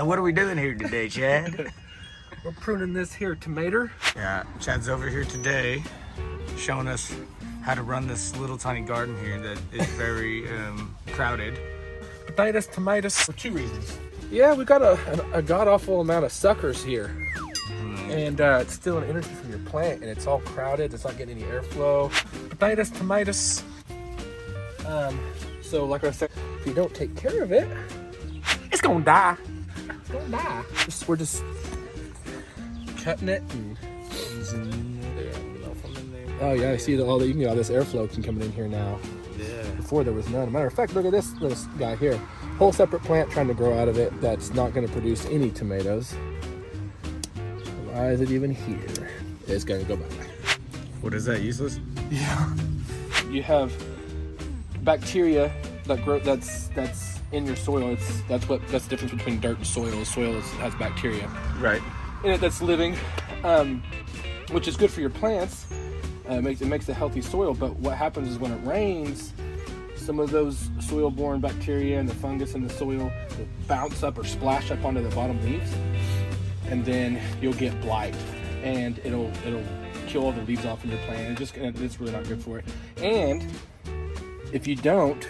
So what are we doing here today, Chad? We're pruning this here tomato. Yeah, Chad's over here today showing us how to run this little tiny garden here that is very crowded. Potatoes, tomatoes, for two reasons. Yeah, we got a god-awful amount of suckers here. And it's stealing energy from your plant, and it's all crowded. It's not getting any airflow. Potatoes, tomatoes. So like I said, if you don't take care of it, it's gonna die. It's gonna die. We're just cutting it and oh yeah, I see all that. You can get all this airflow can come in here now. Yeah. Before there was none. Matter of fact, look at this guy here. Whole separate plant trying to grow out of it that's not going to produce any tomatoes. Why is it even here? It's going to go back. What is that? Useless? Yeah. You have bacteria that grow. That's in your soil. That's the difference between dirt and soil. Soil has bacteria. Right. In it that's living, which is good for your plants. It makes a healthy soil, but what happens is when it rains, some of those soil-borne bacteria and the fungus in the soil will bounce up or splash up onto the bottom leaves, and then you'll get blight, and it'll kill all the leaves off in your plant. It's really not good for it. And if you don't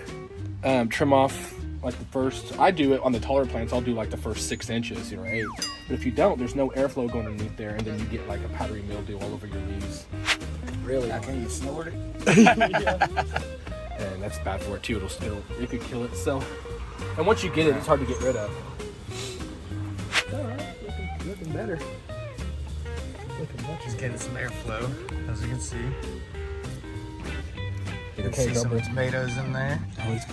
trim off like the first, I do it on the taller plants. I'll do like the first 6 inches or 8. But if you don't, there's no airflow going underneath there, and then you get like a powdery mildew all over your leaves. Really? How can you snort it? Yeah. And that's bad for it too. It could kill it. So, and once you get it, it's hard to get rid of. All right, looking better. Looking much. Just getting some airflow, as you can see. You can Okay, see some tomatoes in there.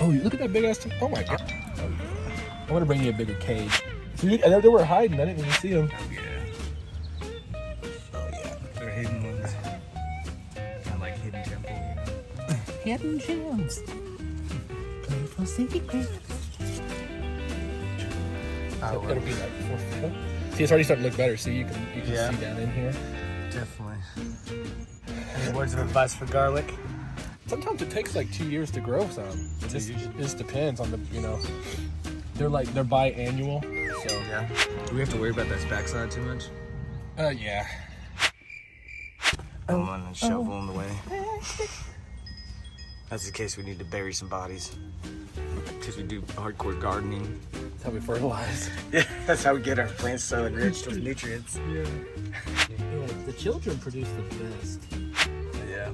Oh, look at that big ass. Oh my god. Oh, yeah. I want to bring you a bigger cage. See, they were hiding. I didn't even see them. Oh yeah. Oh yeah. They're hidden ones. I like hidden temple. Hidden gems. Playful secrets. Oh, It'll be like 4 foot. See, it's already starting to look better. See, you can see down in here. Definitely. Any words of advice for garlic? Sometimes it takes like 2 years to grow some. It just depends on the, they're biannual. So yeah. Do we have to worry about that backside too much? Yeah. I'm gonna shovel them away. That's the case we need to bury some bodies. Because we do hardcore gardening. That's how we fertilize. Yeah, that's how we get our plants so enriched with nutrients. Yeah. The children produce the best. Yeah.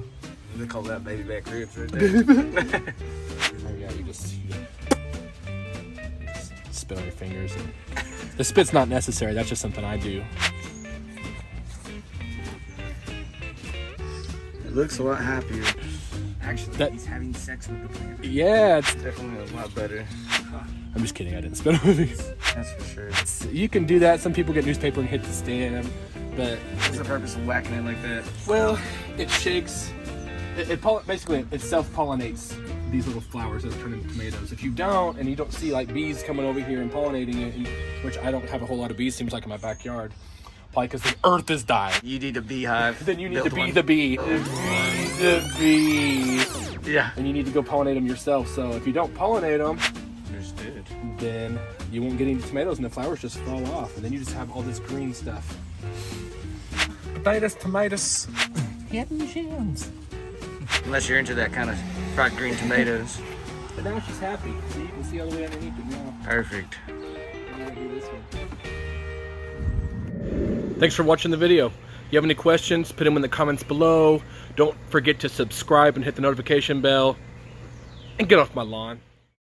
They call that baby back ribs right there. Oh yeah, you just spit on your fingers. And the spit's not necessary. That's just something I do. It looks a lot happier. Actually, he's having sex with the plant. Yeah, it's Definitely a lot better. I'm just kidding. I didn't spit on these. That's for sure. You can do that. Some people get newspaper and hit the stand, but What's the purpose of whacking it like that? well, it shakes. Basically it self-pollinates these little flowers that turn into tomatoes. If you don't, and you don't see like bees coming over here and pollinating it, which I don't have a whole lot of bees, seems like in my backyard, probably because the earth is dying. You need a beehive. Then you need to be the bee. The bee. Yeah. And you need to go pollinate them yourself. So if you don't pollinate them, Understood. then you won't get any tomatoes, and the flowers just fall off, and then you just have all this green stuff. Potatoes, tomatoes, hidden gems. Unless you're into that kind of fried green tomatoes. But now she's happy. See, you can see all the way underneath it now. Perfect. I'm gonna do this one. Thanks for watching the video. If you have any questions, put them in the comments below. Don't forget to subscribe and hit the notification bell. And get off my lawn.